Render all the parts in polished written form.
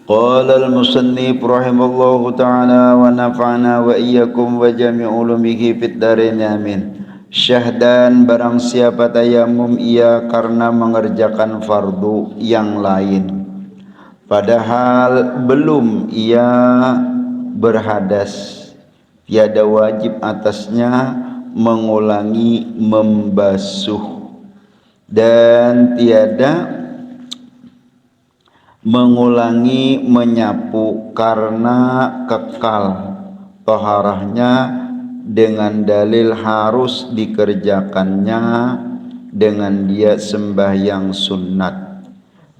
Qala al-musannif rahimallahu ta'ala wa nafa'ana wa iyyakum wa jami' ulumihi fid dharain amin. Syahdan barang siapa tayamum ia karena mengerjakan fardu yang lain, padahal belum ia berhadas, tiada wajib atasnya mengulangi membasuh dan tiada mengulangi menyapu karena kekal taharahnya dengan dalil harus dikerjakannya dengan dia sembahyang sunat,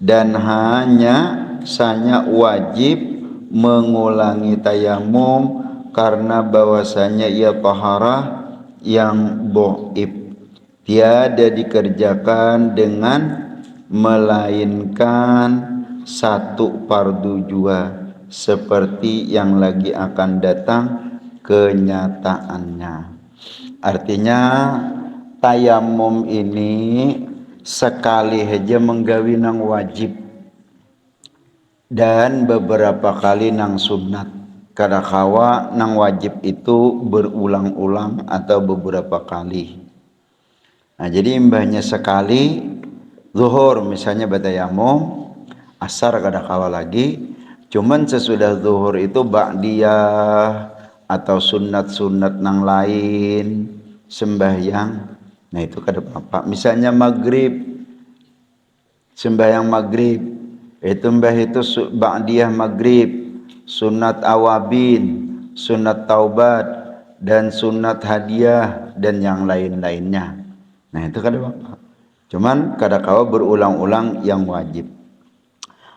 dan hanya wajib mengulangi tayamum karena bahwasanya ia taharah yang dhaif, tiada dikerjakan dengan melainkan satu fardu jua seperti yang lagi akan datang kenyataannya. Artinya tayamum ini sekali aja menggawi nang wajib dan beberapa kali nang sunat. Kadakawa nang wajib itu berulang-ulang atau beberapa kali. Nah, jadi imbahnya sekali zuhur misalnya bertayamum, asar kadakawa lagi, cuman sesudah zuhur itu ba'diyah atau sunat-sunat nang lain sembahyang. Nah itu kada apa. Misalnya maghrib, sembahyang maghrib, itu mbah itu ba'diyah maghrib, sunat awabin, sunat taubat, dan sunat hadiah dan yang lain-lainnya. Nah itu kada apa. Cuman kadakawa berulang-ulang yang wajib.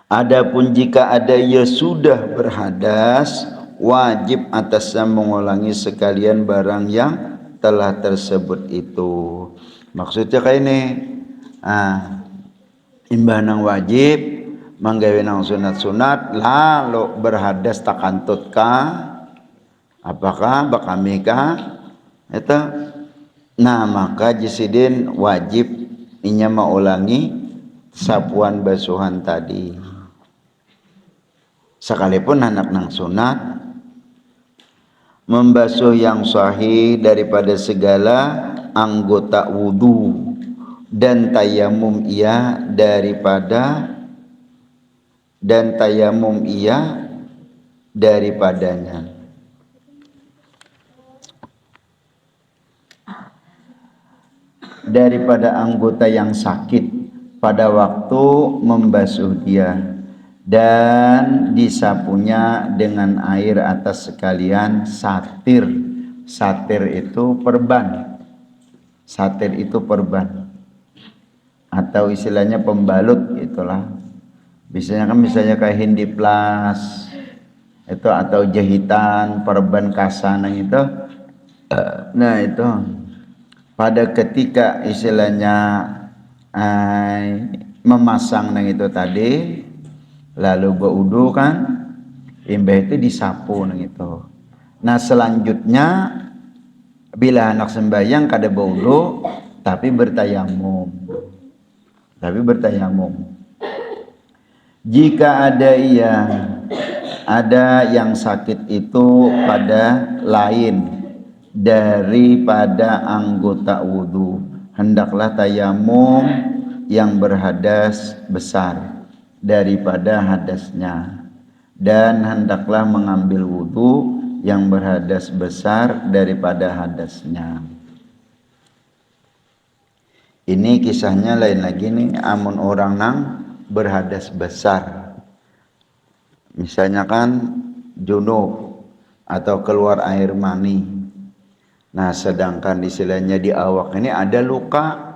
Adapun jika ada ia sudah berhadas, wajib atasnya mengulangi sekalian barang yang telah tersebut itu. Maksudnya kayak ini, imbah nang wajib, manggawe nang sunat-sunat, lalu berhadas takantut ka, apakah bakami ka, itu. Nah maka jisidin wajib inya mengulangi sapuan basuhan tadi. Sekalipun anak nang sunat, membasuh yang sahih daripada segala anggota wudu dan tayamum ia daripadanya. Daripada anggota yang sakit pada waktu membasuh dia, dan disapunya dengan air atas sekalian satir. Satir itu perban. Satir itu perban. Atau istilahnya pembalut itulah. Biasanya kan misalnya kayak hindiplas itu atau jahitan, perban kasanang itu. Nah itu pada ketika istilahnya memasang nang itu tadi, lalu berwudu kan, imbah itu disapu nang itu. Nah selanjutnya bila anak sembahyang kada berwudu tapi bertayamum. Jika ada yang sakit itu pada lain daripada anggota wudu, hendaklah tayamum yang berhadas besar daripada hadasnya, dan hendaklah mengambil wudu yang berhadas besar daripada hadasnya. Ini kisahnya lain lagi nih, amun orang nang berhadas besar, misalnya kan junub atau keluar air mani. Nah sedangkan istilahnya di awak ini ada luka,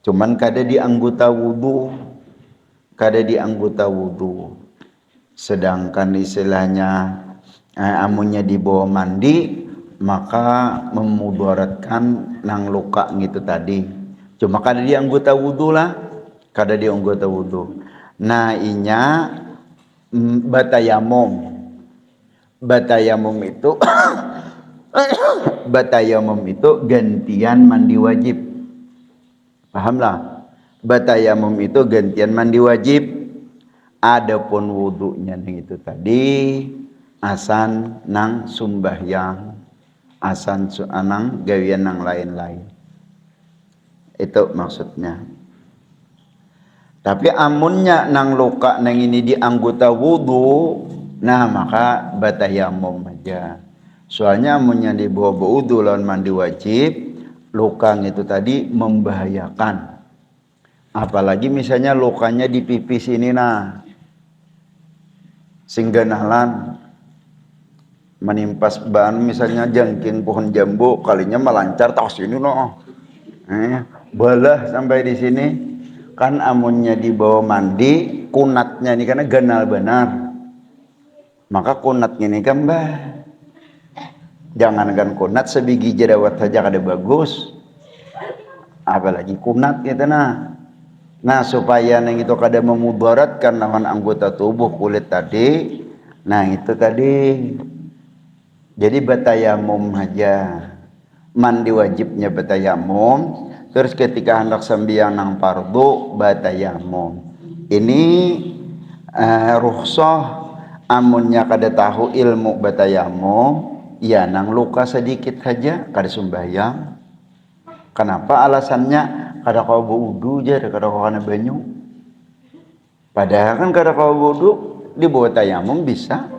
cuman kada di anggota wudu, sedangkan istilahnya amunnya dibawa mandi maka memudaratkan nang luka gitu tadi, cuma kada di anggota wudu. Nah inya batayamum itu batayamum itu gantian mandi wajib, pahamlah. Batayamum itu gantian mandi wajib. Adapun wudunya nang itu tadi asan nang sumbahyang, asan anang gawian nang lain-lain. Itu maksudnya. Tapi amunnya nang luka nang ini di anggota wudu, nah maka batayamum aja. Soalnya amunnya di bawah wudu lawan mandi wajib, luka itu tadi membahayakan. Apalagi misalnya lukanya di pipi sini nah, sehingga nahlan menimpas bahan misalnya jangking pohon jambu kalinya melancar tas ini no, balah sampai di sini kan amunnya di bawah mandi kunatnya ini karena ganal benar, maka kunatnya ini kan jangankan kunat sebiji jerawat saja kada bagus, apalagi kunat gitu nah. Nah supaya neng itu kada memudaratkan lawan anggota tubuh kulit tadi, nah itu tadi. Jadi batayamum aja, mandi wajibnya batayamum, terus ketika hendak sembahyang nang fardu batayamum. Ini rukhsah amunnya kada tahu ilmu batayamum, ya nang luka sedikit saja kada sembahyang. Kenapa alasannya? Kada kau wudu aja, kada kau kana banyu. Padahal kan kada kau wudu di bawah tayamum bisa.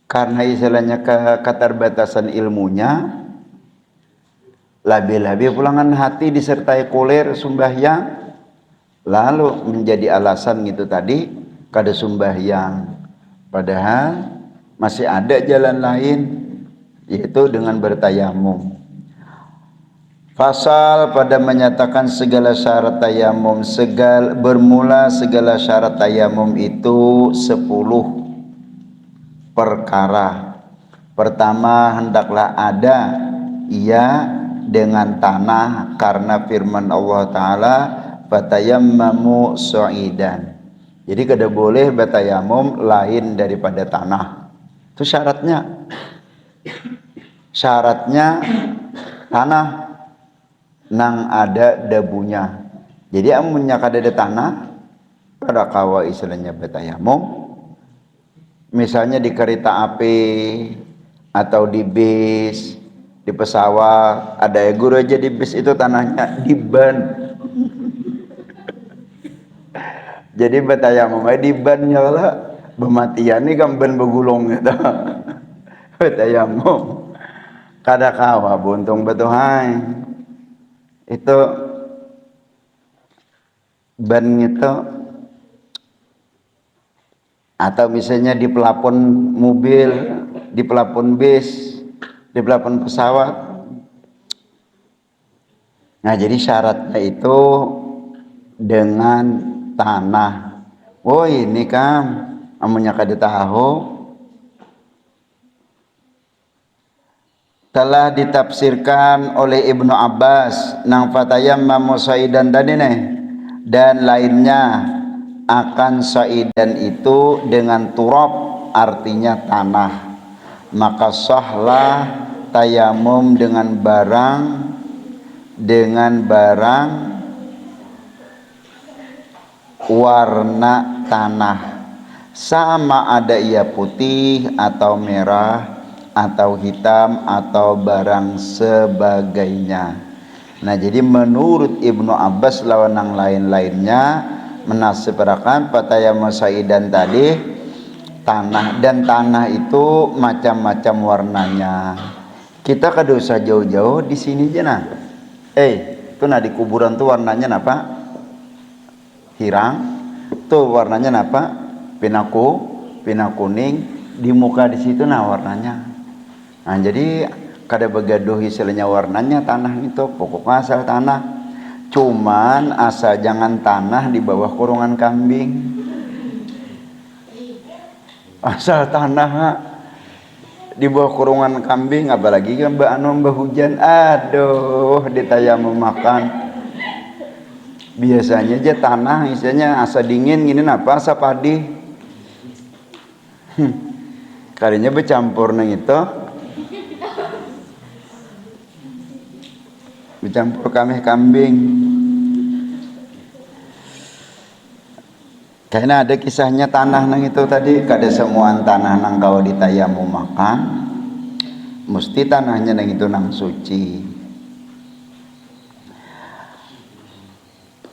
Karena istilahnya keterbatasan ilmunya, labil-labil pulangan hati disertai kulir sembahyang, lalu menjadi alasan gitu tadi kada sembahyang. Padahal masih ada jalan lain, yaitu dengan bertayamum. Fasal pada menyatakan segala syarat tayamum, bermula segala syarat tayamum itu 10 perkara. Pertama, hendaklah ada ia dengan tanah, karena firman Allah Ta'ala batayammamu su'idan. Jadi kada boleh batayamum lain daripada tanah. Itu syaratnya. Syaratnya tanah nang ada debunya. Jadi amunnya kada ada tanah, kada kawa istilahnya batayamum. Misalnya di kereta api atau di bis, di pesawat, ada guru aja di bis itu tanahnya di ban. Jadi batayamum di ban nyala bematian nih kan ban begulung gitu. Batayamum kada kawa buntung betuhai. Itu ban itu, atau misalnya di pelapon mobil, di pelapon bis, di pelapon pesawat. Nah jadi syaratnya itu dengan tanah. Oh ini kan amunnya kada tahu, telah ditafsirkan oleh Ibnu Abbas nang fatayammamu sa'idan tadi nih, dan lainnya akan sa'idan itu dengan turab, artinya tanah. Maka sahlah tayamum dengan barang warna tanah, sama ada ia putih atau merah atau hitam atau barang sebagainya. Nah jadi menurut Ibnu Abbas lawan yang lain-lainnya menasbarakan patayamum sa'idan tadi tanah, dan tanah itu macam-macam warnanya. Kita kada usah jauh-jauh di sini aja nah. Itu nah di kuburan tuh warnanya apa? Hirang. Tuh warnanya apa? Pina kuning. Di muka di situ nah warnanya. Nah jadi kada begaduh istilahnya warnanya tanah itu, pokoknya asal tanah. Cuman asal jangan tanah di bawah kurungan kambing. Asal tanah di bawah kurungan kambing, apalagi kan mbak hujan, aduh ditayamum makan. Biasanya aja tanah istilahnya asa dingin gini apa asa padi. Kalinya bercampur nang itu, bercampur kambing. Karena ada kisahnya tanah nang itu tadi, kada semuaan tanah nang kau ditayamum makan, mesti tanahnya nang itu nang suci.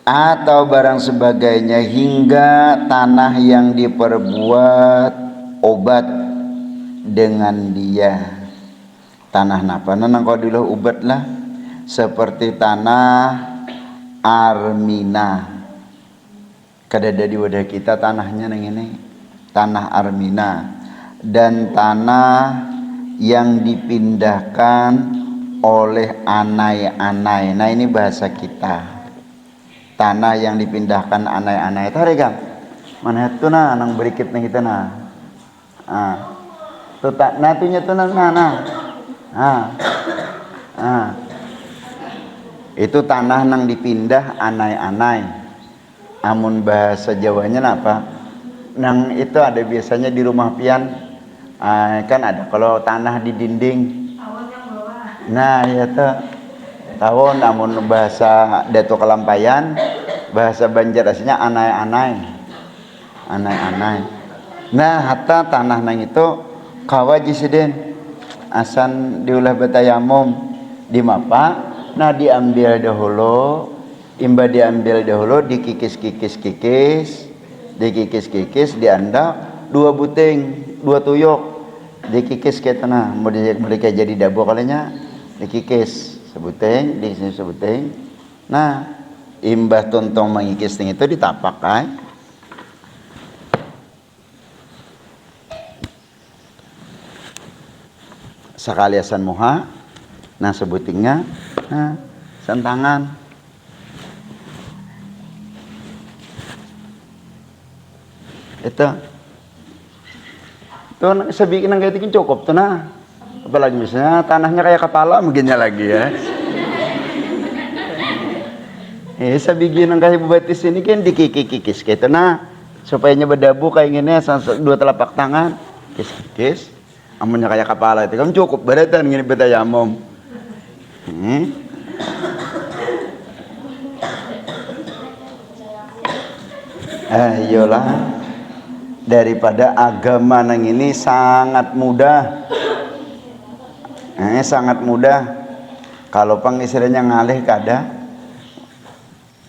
Atau barang sebagainya, hingga tanah yang diperbuat obat dengan dia. Tanah napa nang kau dulu obat lah, seperti tanah Armina. Kada ada di wadah kita tanahnya nang ini, tanah Armina, dan tanah yang dipindahkan oleh anai-anai. Nah ini bahasa kita, tanah yang dipindahkan anai-anai. Tarik kan mana itu nah nang berikit nang kita nah, tuh tak nah tuhnya tuh itu tanah nang dipindah anai-anai. Amun bahasa Jawanya apa? Nang itu ada biasanya di rumah pian, kan ada kalau tanah di dinding. Nah ya tuh tawon. Amun bahasa Dato Kelampayan, bahasa Banjar aslinya anai-anai, anai-anai. Nah hatta tanah nang itu kawaji siden asan diulah betayamum di mapa. Nah diambil dahulu, imba diambil dahulu, dikikis-kikis, diandak 2 buting, 2 tuyuk, dikikis ke tanah. Mereka jadi dabu kalinya, dikikis sebuting, di sini sebuting. Nah, imbah tontong mengikis itu ditapak kan. Sekaliasan muha, nah sebutingnya, nah sentangan. Itu tuh sebikin nang kaitin cukup tuh nah. Apalagi misalnya tanahnya kayak kepala mungkinnya lagi ya. Sebikin nang kayak bubatis ini kan dikikis gitu nah, supaya berdabu kayak gini 2 telapak tangan, kikis. Amunnya kayak kepala itu kan cukup beratan gini betayamum. Iyalah, daripada agama nang ini sangat mudah, sangat mudah. Kalau pengisirnya ngalih kada,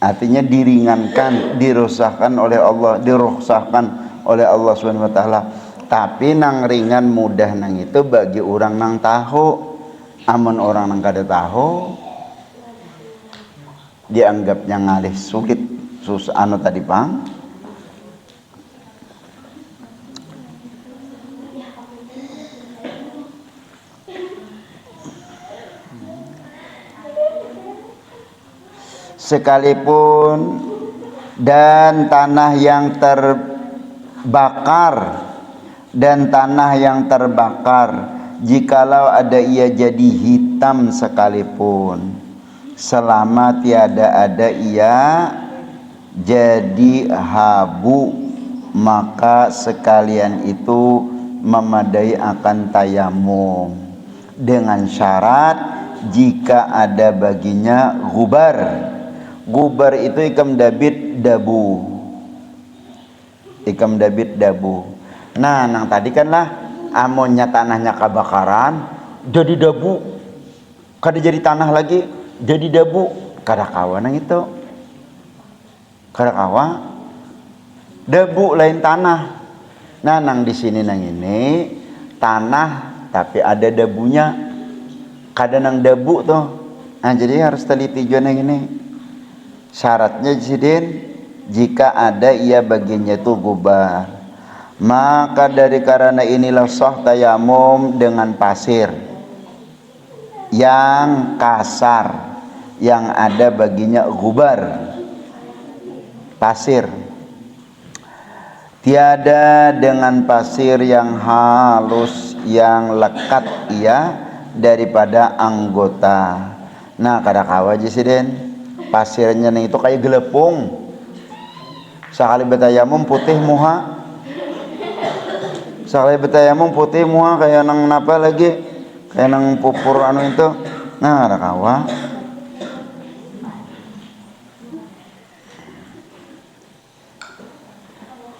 artinya diringankan, dirusahkan oleh Allah, diruksahkan oleh Allah Subhanahu wa taala. Tapi nang ringan mudah nang itu bagi orang nang tahu. Amun orang nang kada tahu, dianggapnya ngalih sulit, susah anu tadi pang. Sekalipun dan tanah yang terbakar, jikalau ada ia jadi hitam sekalipun, selama tiada ada ia jadi habu, maka sekalian itu memadai akan tayamum, dengan syarat jika ada baginya gubar. Gubar itu ikam dabit dabu. Nah nang tadi kan lah amonnya tanahnya kebakaran jadi dabu, kada jadi tanah lagi, jadi dabu, kada kawa nang itu, kada kawa. Dabu lain tanah. Nah nang di sini nang ini tanah tapi ada dabunya, kada nang dabu tuh. Nah jadi harus teliti juga nang ini. Syaratnya jidin jika ada ia bagiannya itu gubar. Maka dari karena inilah sah tayamum dengan pasir yang kasar, yang ada baginya gubar, pasir. Tiada dengan pasir yang halus, yang lekat ia daripada anggota. Nah kada kawa jisiden pasirnya itu kayak gelepung. Sekali betayamum putih muha, kayak nang napa lagi, kayak nang pupur anu itu. Nah ada kawa.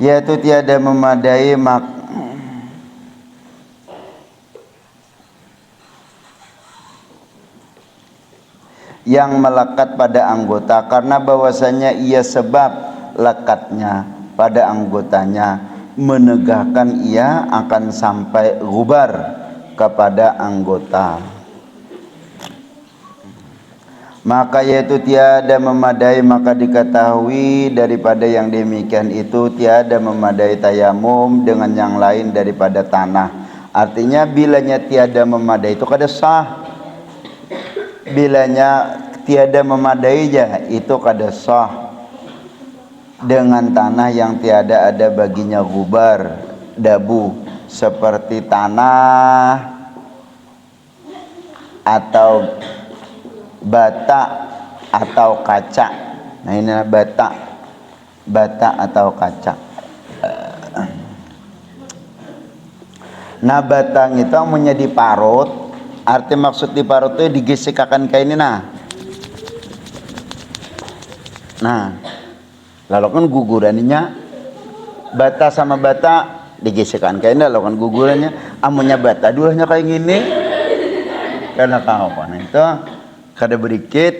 yaitu tiada memadai yang melekat pada anggota, karena bahwasanya ia sebab lekatnya pada anggotanya menegakkan ia akan sampai gubar kepada anggota. Maka yaitu tiada memadai, maka diketahui daripada yang demikian itu tiada memadai tayamum dengan yang lain daripada tanah. Artinya bilanya tiada memadai itu kada sah. Bilanya tiada memadai aja itu kada sah dengan tanah yang tiada ada baginya gubar, dabu, seperti tanah atau bata atau kaca. Nah ini bata atau kaca. Nah batang itu menjadi parut. Arti maksud di parut itu digesekakan kayak ini nah. Nah, lalu kan gugurannya bata sama bata digesekakan kayak ini, lalu kan gugurannya amunnya bata dulunya kayak gini. Karena kawan itu kada berikit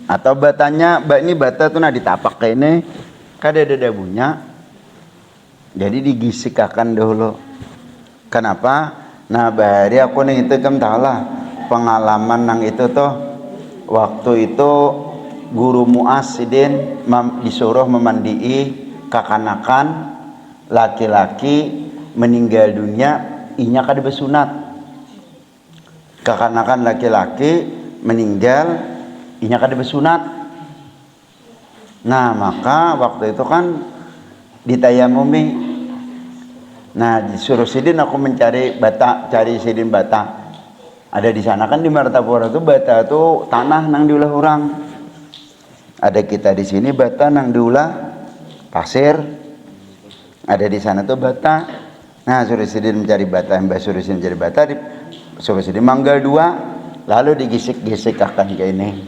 atau batanya ini bata tuh nah ditapak kayak ini kada ada dabunya, jadi digisikakan dulu. Kenapa? Nah bahari aku nih itu kan tahulah pengalaman nang itu tuh waktu itu guru muasidin disuruh memandii kakanakan laki-laki meninggal dunia inya kada besunat. Kakanakan laki-laki meninggal inya kada besunat. Nah maka waktu itu kan ditayamumi. Nah disuruh sidin aku mencari bata, cari sidin bata. Ada di sana kan di Martapura tuh bata tuh tanah nang diulah orang. Ada kita di sini bata nang diulah pasir. Ada di sana tuh bata. Nah suruh sidin mencari bata, mbak suruh sidin mencari bata, suruh sidin manggal dua, lalu digisik-gisikakan kayak ini,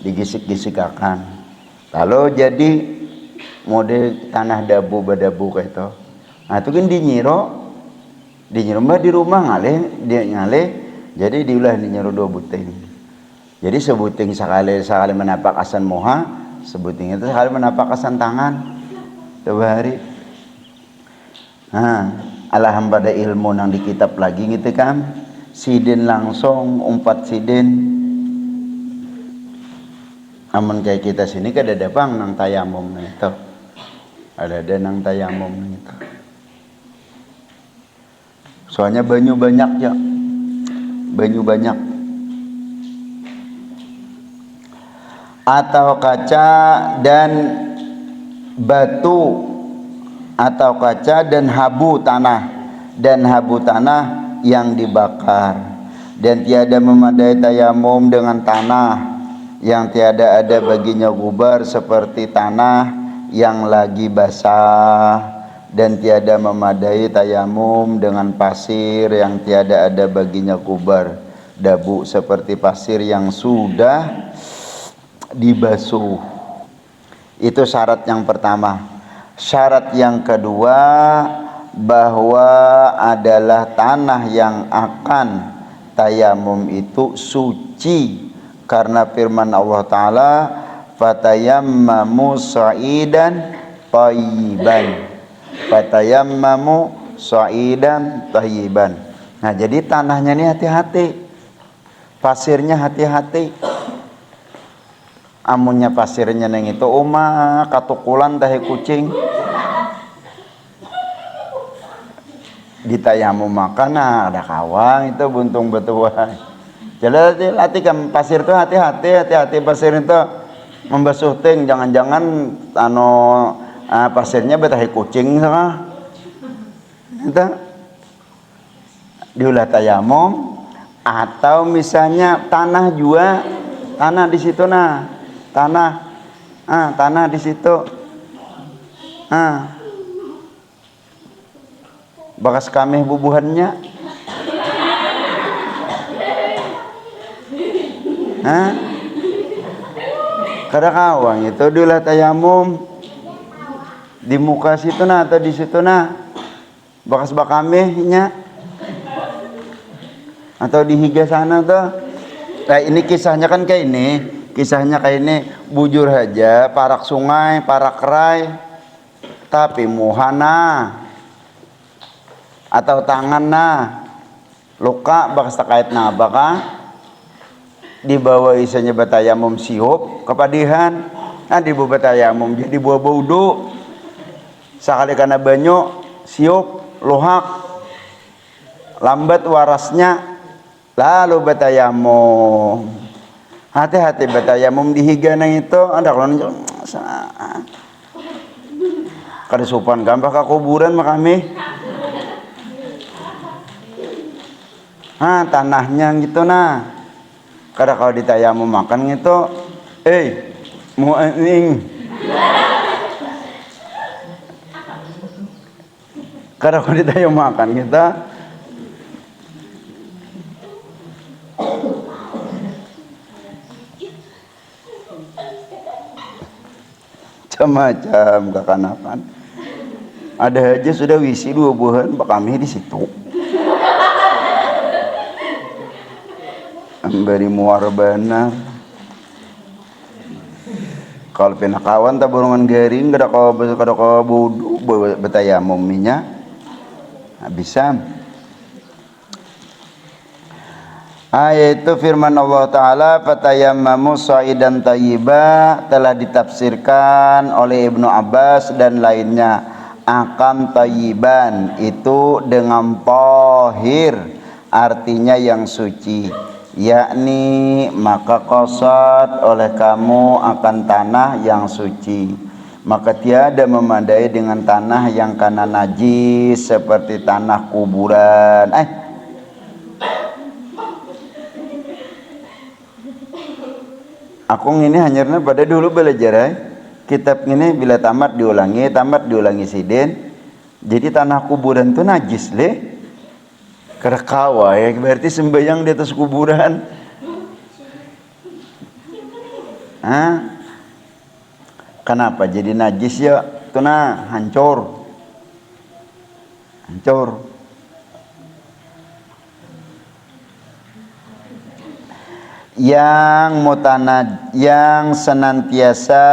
digisik-gisikakan. Lalu jadi model tanah dabu badabu kayak itu. Nah itu kan di mbak di rumah ngalih, jadi diulah dinyiro 2 buting. Jadi sebuting sekali menapak asan moha, sebuting itu sekali menapak asan tangan. Coba hari. Nah, alhamdulillah ilmu nang di kitab lagi gitu kan. Sidin langsung 4 sidin. Amun kayak kita sini kada ada bang nang tayamum itu. Ada nang tayamum itu. Soalnya banyu banyak ya. Banyu banyak. Atau kaca dan batu, atau kaca dan habu tanah yang dibakar, dan tiada memadai tayamum dengan tanah yang tiada ada baginya gubar seperti tanah yang lagi basah, dan tiada memadai tayamum dengan pasir yang tiada ada baginya gubar, dabu seperti pasir yang sudah dibasuh. Itu syarat yang pertama. Syarat yang kedua, bahwa adalah tanah yang akan tayamum itu suci, karena firman Allah Ta'ala fatayammamu sa'idan thayyiban, fatayammamu sa'idan thayyiban. Nah jadi tanahnya ini hati-hati, pasirnya hati-hati. Amunnya pasirnya neng itu katukulan tahe kucing ditayamum makan, nah ada kawang itu buntung betuan. Jadi latih kan pasir itu hati-hati pasir itu membasuh ting, jangan-jangan pasirnya betahe kucing sama itu diulah tayamum. Atau misalnya tanah juga, tanah di situ nah, tanah di situ, bekas kamih bubuhannya, kada kawang itu diulah tayamum. Di muka situ nah atau di situ nah. Bakas bakamehnya. Atau di higa sana tuh. Nah ini kisahnya kan kayak ini. Kisahnya kayak ini, bujur aja, parak sungai, parak kerai, tapi muhana atau tangan nah luka bakas terkait nah baka dibawa isanya batayamum siup kepadihan, nah di bawah batayamum jadi buah baudu sekali karena banyak siup lohak lambat warasnya lalu batayamum. Hati-hati batayamum di higana itu ada kalau kada sopan gampang ke kuburan makami. Tanahnya gitu nah. Kada kalau ditayamum makan gitu, mu'aning. Kada kalau ditayamum makan kita. Macam kekanakan. Ada aja sudah wisi 2 bulan kami di situ. Beri muar benar. Kalau penakawan tak borongan garing kada kau budu betayamum minyak. Bisa. Yaitu firman Allah Ta'ala fatayammamu sha'idan thayyiba telah ditafsirkan oleh Ibnu Abbas dan lainnya akan thayyiban itu dengan tahir artinya yang suci, yakni maka qasad oleh kamu akan tanah yang suci, maka tiada memadai dengan tanah yang kana najis seperti tanah kuburan. Aku ini hanyarnya pada dulu belajar kitab ini bila tamat diulangi siden. Jadi tanah kuburan itu najis le. Kerakawa ya berarti sembahyang di atas kuburan. Kenapa jadi najis ya? Itu nah hancur. Yang senantiasa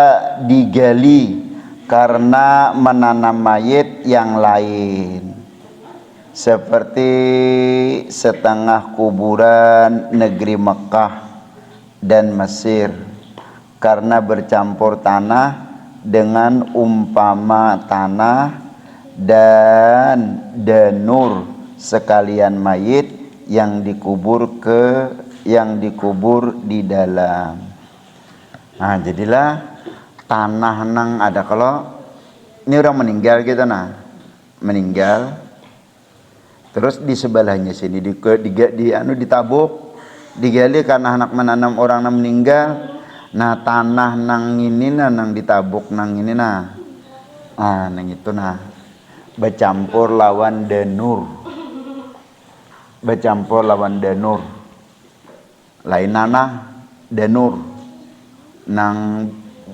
digali karena menanam mayit yang lain, seperti setengah kuburan negeri Mekah dan Mesir, karena bercampur tanah dengan umpama tanah dan danur sekalian mayit yang dikubur di dalam. Jadilah tanah nang ada kalau ini orang meninggal gitu meninggal. Terus di sebelahnya sini ditabuk, digali karena anak menanam orang nang meninggal. Nah tanah nang ini nang ditabuk nang ini nang itu bercampur lawan danur. Lain nanah danur nang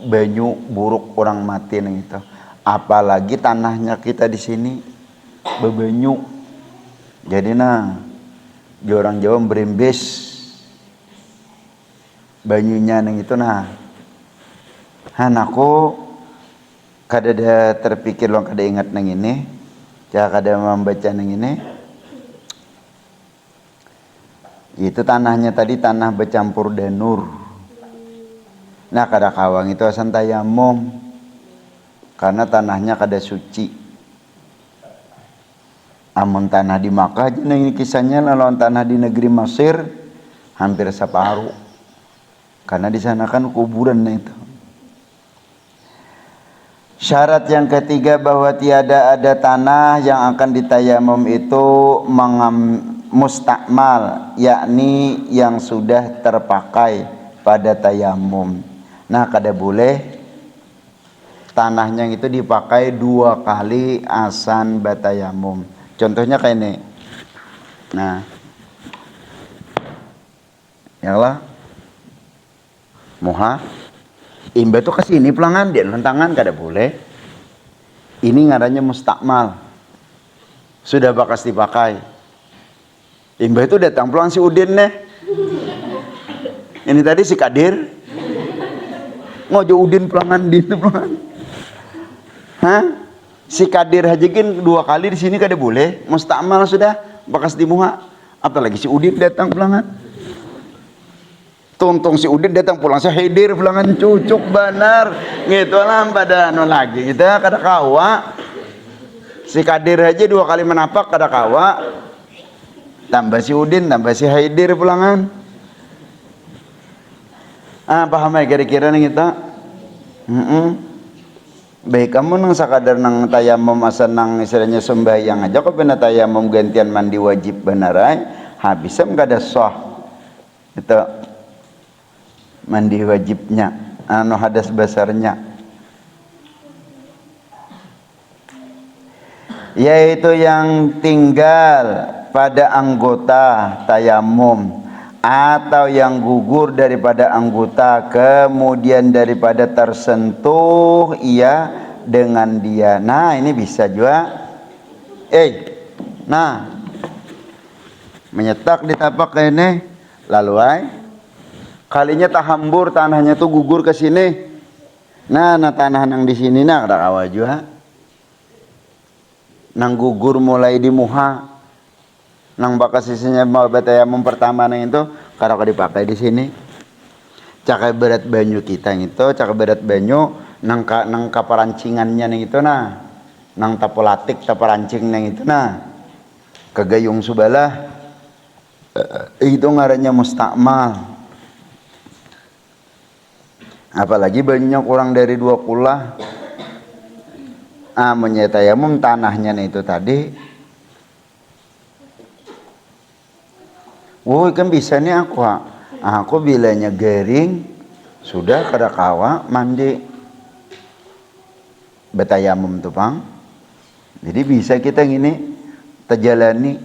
banyu buruk orang mati nang itu. Apalagi tanahnya kita di sini bebanyu. Jadi di orang Jawa berembes banyunya nang itu aku kada terpikir lo kada ingat nang ini, kada membaca nang ini. Itu tanahnya tadi tanah bercampur danur. Nah kada kawang itu asan tayamum karena tanahnya kada suci. Amun tanah di Makkah aja ini kisahnya, lawan tanah di negeri Mesir hampir separuh karena di sana kan kuburan itu. Syarat yang ketiga bahwa tiada ada tanah yang akan ditayamum itu mustakmal, yakni yang sudah terpakai pada tayamum. Nah kada boleh tanahnya itu dipakai 2 kali asan batayamum. Contohnya kayak ini. Ya Allah moha imba tuh kesini pelangan dia lentangan kada boleh. Ini ngarannya mustakmal, sudah bakas dipakai. Imbah itu datang pulang si Udin nih. Ini tadi si Kadir ngojo Udin pulangan di itu pulangan. Hah? Si Kadir hajikin 2 kali di sini kada boleh, mustakmal sudah bakas dimuha. Apalagi si Udin datang pulangan. Tuntung si Udin datang pulang saya hadir pulangan cucuk benar. Gitu lah pada anu lagi kita kada kawa. Si Kadir aja 2 kali menapak kada kawa. Tambah si Udin, tambah si Haidir pulangan. Paham ya kira-kira nih kita? Baik kamu nang sakadar nang tayamum asa nang istilahnya sembahyang aja kok pena tayamum gantian mandi wajib benerai habisam kada sah. Itu mandi wajibnya anu hadas besarnya, yaitu yang tinggal pada anggota tayamum atau yang gugur daripada anggota kemudian daripada tersentuh ia dengan dia. Nah ini bisa juga nah menyetak di tapak ini lalu kalinya tahambur tanahnya tuh gugur ke sini. Nah tanah nang di sini nah ada kawa juga nang gugur mulai di muha nang bakas sisinya mau batayamum pertama nang itu kalau dipakai di sini. Cakai berat banyu kita itu, cakai berat banyu nang kaparancingannya nang itu nah. Nang tapolatik taparancing nang itu nah. Kegayung subalah itu ngarannya mustakmal. Apalagi banyunya kurang dari 2 kula. Menyetayamum tanahnya nih itu tadi. Kan bisa nih aku bilanya garing sudah kada kawa mandi betayamum tuh pang. Jadi bisa kita gini terjalani.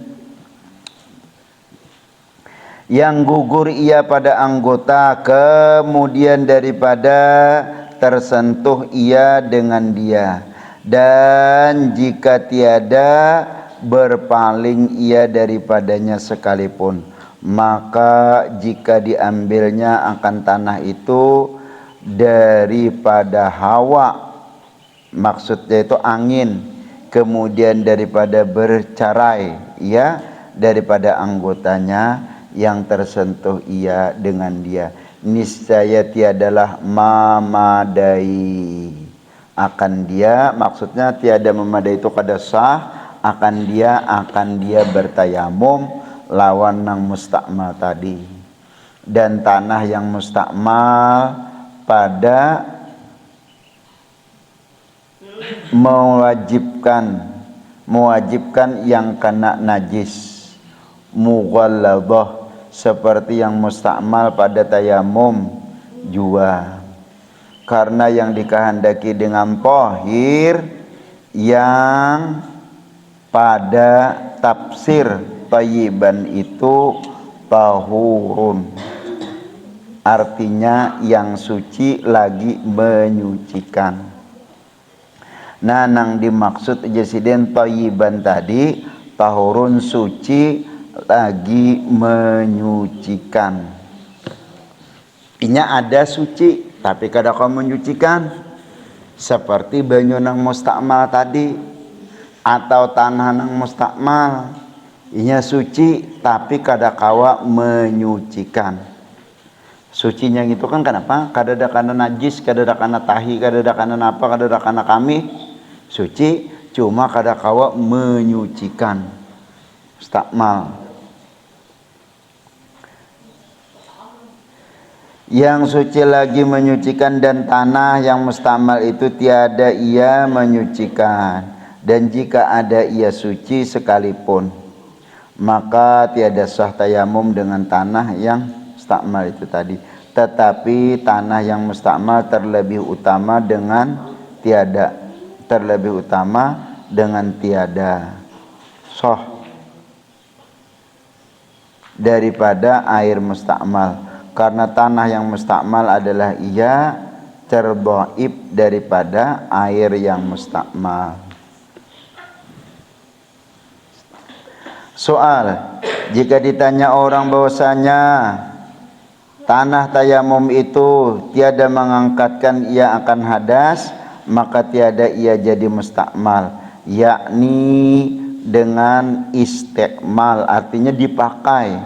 Yang gugur ia pada anggota kemudian daripada tersentuh ia dengan dia, dan jika tiada berpaling ia daripadanya sekalipun, maka jika diambilnya akan tanah itu daripada hawa, maksudnya itu angin, kemudian daripada bercarai ya daripada anggotanya yang tersentuh ia dengan dia, niscaya tiadalah memadai akan dia, maksudnya tiada memadai itu kada sah akan dia bertayamum lawan nang mustakmal tadi. Dan tanah yang mustakmal pada mewajibkan yang kena najis mughalladah, seperti yang mustakmal pada tayamum jua, karena yang dikehendaki dengan tohir yang pada tafsir thayyiban itu tahurun, artinya yang suci lagi menyucikan. Nah nang dimaksud jesiden thayyiban tadi tahurun suci lagi menyucikan. Inya ada suci tapi kada kau menyucikan, seperti banyu nang mustakmal tadi atau tanah nang mustakmal inya suci tapi kada kawa menyucikan. Sucinya itu kan kenapa? Kada ada kana najis, kada ada kana tahi, kada ada kana napa, kada ada kana kami. Suci cuma kada kawa menyucikan. Mustakmal. Yang suci lagi menyucikan, dan tanah yang mustakmal itu tiada ia menyucikan. Dan jika ada ia suci sekalipun, maka tiada sah tayamum dengan tanah yang mustakmal itu tadi. Tetapi tanah yang mustakmal terlebih utama dengan tiada, sah daripada air mustakmal, karena tanah yang mustakmal adalah ia terdhaif daripada air yang mustakmal. Soal, jika ditanya orang bahwasanya tanah tayamum itu tiada mengangkatkan ia akan hadas, maka tiada ia jadi mustakmal, yakni dengan istikmal, artinya dipakai,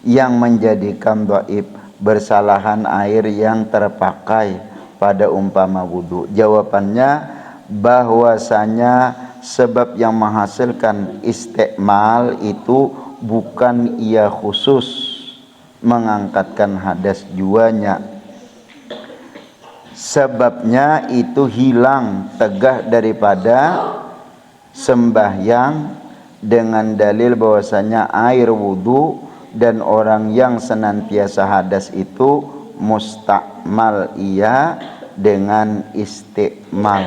yang menjadikan dhaif bersalahan air yang terpakai pada umpama wudu. Jawabannya bahwasanya sebab yang menghasilkan istikmal itu bukan ia khusus mengangkatkan hadas juanya, sebabnya itu hilang tegah daripada sembahyang dengan dalil bahwasanya air wudu dan orang yang senantiasa hadas itu mustakmal ia dengan istikmal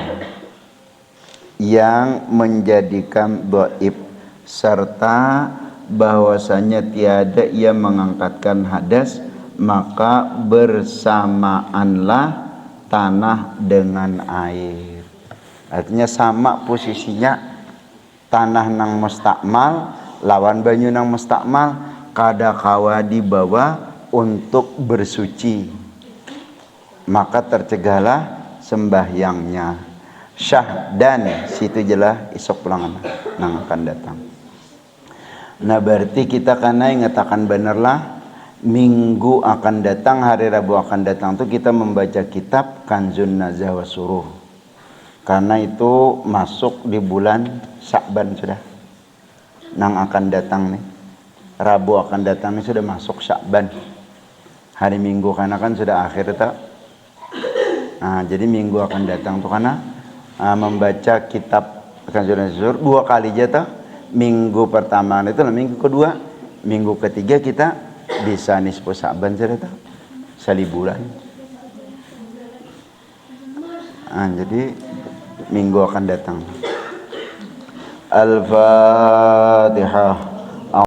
yang menjadikan dhaif, serta bahwasanya tiada ia mengangkatkan hadas, maka bersamaanlah tanah dengan air. Artinya sama posisinya, tanah nang mustakmal lawan banyu nang mustakmal kada kawa dibawa untuk bersuci, maka tercegahlah sembahyangnya. Syahdan situ jelah isok pulangan nang akan datang. Nah berarti kita kana ingatakan benerlah minggu akan datang, hari Rabu akan datang tuh kita membaca kitab Kanzun Nazah wa Suruh, karena itu masuk di bulan Sya'ban sudah nang akan datang nih. Rabu akan datang nih sudah masuk Sya'ban, hari Minggu karena kan sudah akhir tak. Nah jadi minggu akan datang tuh karena membaca kitab Kanzun Nazah dua kali jatah. Minggu pertama itu, minggu kedua, minggu ketiga kita bisa nisfu Sya'ban cerita salibulan. Jadi minggu akan datang. Al-Fatihah.